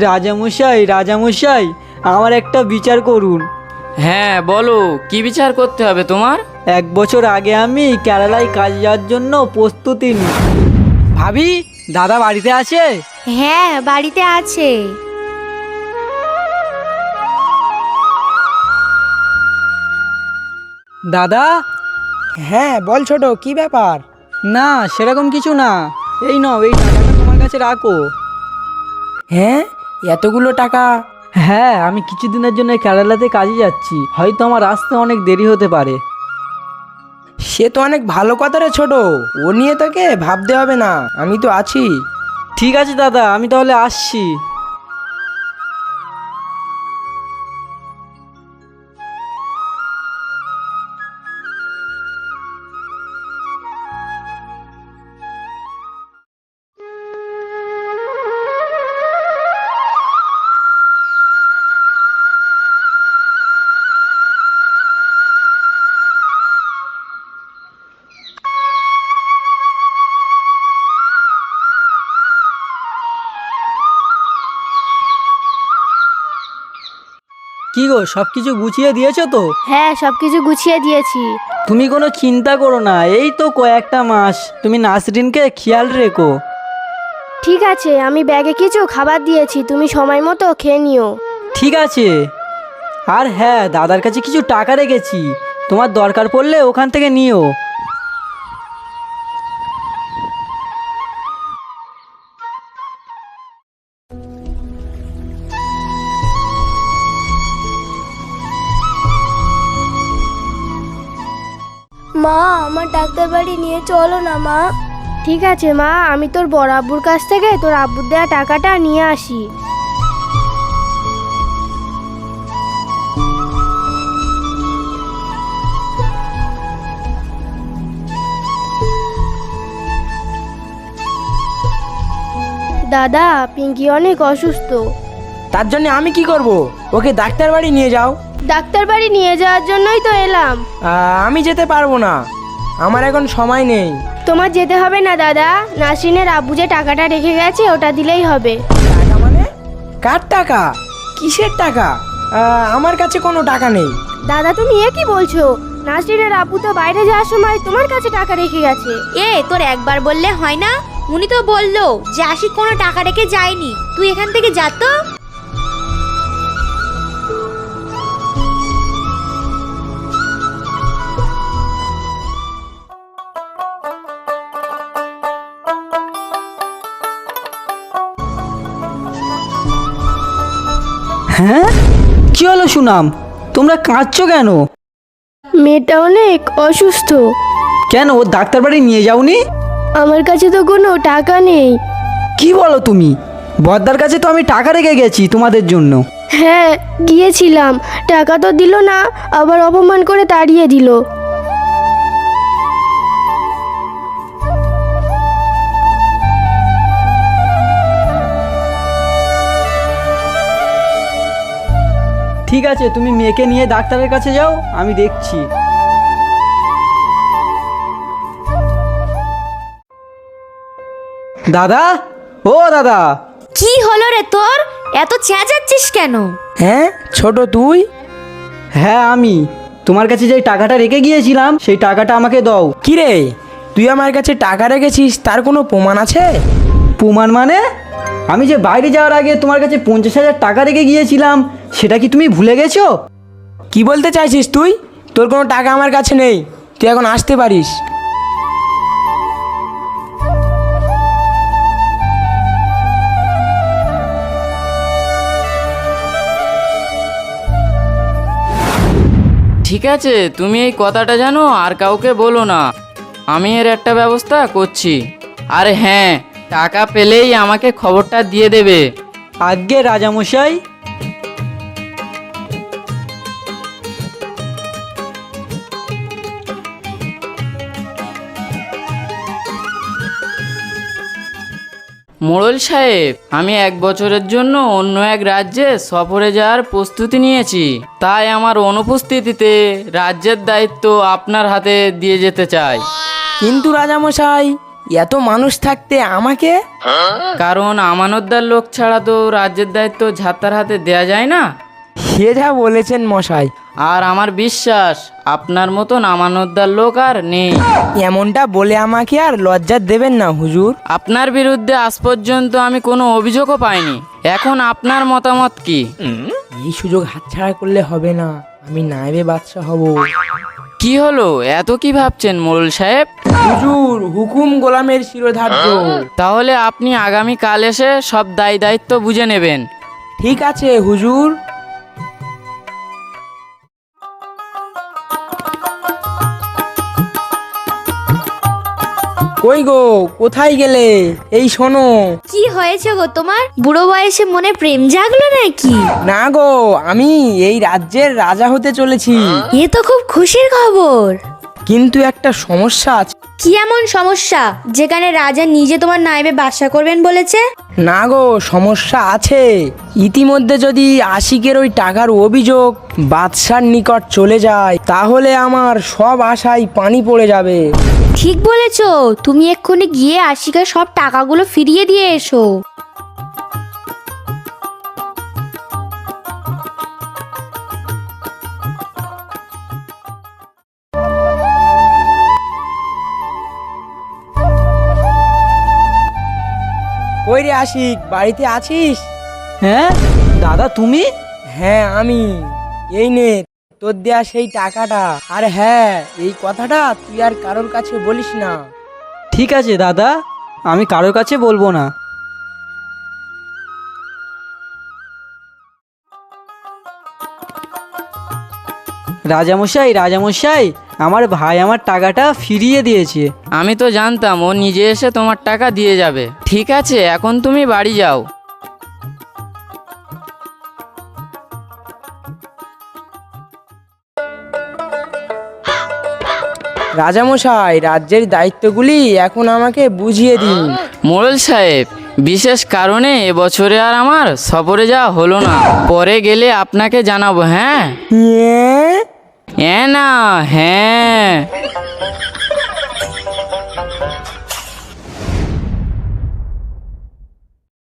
রাজামশাই রাজামশাই, আমার একটা বিচার করুন। হ্যাঁ বলো, কি বিচার করতে হবে তোমার? 1 বছর আগে আমি কেরালায় কাজ যাওয়ার জন্য প্রস্তুতি নিই। ভাবি, দাদা বাড়িতে আছে? হ্যাঁ, বাড়িতে আছে। দাদা। হ্যাঁ বল ছোট, কি ব্যাপার? না, সেরকম কিছু না। এই নাও, এই টাকাটা তোমার কাছে রাখো। হ্যাঁ, এতগুলো টাকা? হ্যাঁ, আমি কিছুদিনের জন্য কেরালাতে কাজে যাচ্ছি, হয়তো আমার আসতে অনেক দেরি হতে পারে। সে তো অনেক ভালো কথা রে ছোট, ও নিয়ে তোকে ভাবতে হবে না, আমি তো আছি। ঠিক আছে দাদা, আমি তাহলে আসছি। কি গো, সব কিছু গুছিয়ে দিয়েছো তো? হ্যাঁ, সবকিছু গুছিয়ে দিয়েছি। তুমি কোনো চিন্তা করো না, এই তো কয়েকটা মাস, তুমি নাসরিনকে খেয়াল রেখো। ঠিক আছে, আমি ব্যাগে কিছু খাবার দিয়েছি, তুমি সময় মতো খেয়ে নিও। ঠিক আছে। আর হ্যাঁ, দাদার কাছে কিছু টাকা রেখেছি, তোমার দরকার পড়লে ওখান থেকে নিও। মা, আমার ডাক্তার বাড়ি নিয়ে চলো না মা। ঠিক আছে মা, আমি তোর বড় আব্বুর কাছ থেকে তোর আব্বুর দেওয়া টাকাটা নিয়ে আসি। দাদা, পিঙ্কি অনেক অসুস্থ। তার জন্য আমি কি করব? ওকে ডাক্তার বাড়ি নিয়ে যাও। ডাক্তার বাড়ি নিয়ে যাওয়ার জন্যই তো এলাম। আমি যেতে পারবো না, আমার এখন সময় নেই। তোমার যেতে হবে না দাদা, নাসরিনের আব্বু যে টাকাটা রেখে গেছে ওটা দিলেই হবে। টাকা মানে? কার টাকা? কিসের টাকা? আমার কাছে কোনো টাকা নেই। দাদা, তুমি এ কি বলছো? নাসরিনের আব্বু তো বাইরে যাওয়ার সময় তোমার কাছে টাকা রেখে গেছে। তোর একবার বললে হয় না? উনি তো বললো যে আশিক কোনো টাকা রেখে যায়নি, তুই এখান থেকে যা তো। হ্যাঁ, কি হলো সুনাম, তোমরা কাঁদছো কেন? মেয়েটা অনেক অসুস্থ। কেন, ও ডাক্তার বাড়ি নিয়ে যাওনি? আমার কাছে তো কোনো টাকা নেই। কি বলো তুমি? বদ্দার কাছে তো আমি টাকা রেখে গেছি তোমাদের জন্য। হ্যাঁ, গিয়েছিলাম, টাকা তো দিল না, আবার অপমান করে তাড়িয়ে দিল। ঠিক আছে, তুমি মেয়েকে নিয়ে ডাক্তারের কাছে যাও, আমি দেখছি। দাদা, ও দাদা। কি হলো রে তোর? এত চেঁচাচ্ছিস কেন? হ্যাঁ ছোট, তুই? হ্যাঁ, আমি তোমার কাছে যে টাকাটা রেখে গিয়েছিলাম সেই টাকাটা আমাকে দাও। কি রে, তুই আমার কাছে টাকা রেখেছিস, তার কোনো প্রমাণ আছে? প্রমাণ মানে? আমি যে বাইরে যাওয়ার আগে তোমার কাছে 50,000 টাকা রেখে গিয়েছিলাম, সেটা কি তুমি ভুলে গেছো? কি বলতে চাইছিস তুই? তোর কোনো টাকা আমার কাছে নেই, তুই এখন আসতে পারিস। ঠিক আছে, তুমি এই কথাটা জানো আর কাউকে বলো না, আমি এর একটা ব্যবস্থা করছি। আর হ্যাঁ, টাকা পেলেই আমাকে খবরটা দিয়ে দেবে। আজ্ঞে রাজামশাই। মোড়ল সাহেব, আমি 1 বছরের জন্য অন্য এক রাজ্যে সফরে যাওয়ার প্রস্তুতি নিয়েছি, তাই আমার অনুপস্থিতিতে রাজ্যের দায়িত্ব আপনার হাতে দিয়ে যেতে চাই। কিন্তু রাজামশাই, এত মানুষ থাকতে আমাকে? কারণ আমানতদার লোক ছাড়া তো রাজ্যের দায়িত্ব ঝাঁতার হাতে দেয়া যায় না। সে যা বলেছেন মশাই। আর আমার বিশ্বাস আপনার মতন আমানতদার লোক আর নেই। এমনটা বলে আমাকে আর লজ্জা দেবেন না হুজুর। আপনার বিরুদ্ধে আজ পর্যন্ত আমি কোনো অভিযোগও পাইনি। এখন আপনার মতামত কি? এই সুযোগ হাতছাড়া করলে হবে না, আমি নায়েবে বাদশা হব। কি হলো, এত কি ভাবছেন মোড়ল সাহেব? হুজুর, হুকুম গোলামের শিরোধার্য। তাহলে আপনি আগামী কাল এসে সব দায় দায়িত্ব বুঝে নেবেন। ঠিক আছে হুজুর। কই গো, কোথায় গেলে? এই শোনো। কি হয়েছে গো তোমার? বুড়ো বয়সে মনে প্রেম জাগলো নাকি? না গো, আমি এই রাজ্যের রাজা হতে চলেছি। এ তো খুব খুশির খবর। কিন্তু একটা সমস্যা আছে। কি এমন সমস্যা যেখানে রাজা নিজে তোমার নায়েবে বাসা করবেন বলেছে? না গো, সমস্যা আছে। ইতিমধ্যে যদি আশিকের ওই টাকার অভিযোগ বাদশার নিকট চলে যায়, তাহলে আমার সব আশায় পানি পড়ে যাবে। ঠিক বলেছো, তুমি এক্ষুনি গিয়ে আশিকার সব টাকাগুলো ফিরিয়ে দিয়ে এসো। কই রে আশিক, বাড়িতে আছিস? হ্যাঁ দাদা, তুমি? হ্যাঁ আমি। এই নে তোর দেয়া সেই টাকাটা। আর হ্যাঁ, এই কথাটা তুই আর কারোর কাছে বলিস না। ঠিক আছে দাদা, আমি কারোর কাছে বলবো না। রাজামশাই, রাজামশাই, আমার ভাই আমার টাকাটা ফিরিয়ে দিয়েছে। আমি তো জানতাম ও নিজে এসে তোমার টাকা দিয়ে যাবে। ঠিক আছে, এখন তুমি বাড়ি যাও। রাজামশাই, রাজ্যের দায়িত্বগুলি এখন আমাকে বুঝিয়ে দিন। মোড়ল সাহেব, বিশেষ কারণে এবছরে আর আমার সফরে যাওয়া হলো না। পরে গেলে আপনাকে জানাবো। হ্যাঁ ইয়ে? হ্যাঁ না হ্যাঁ।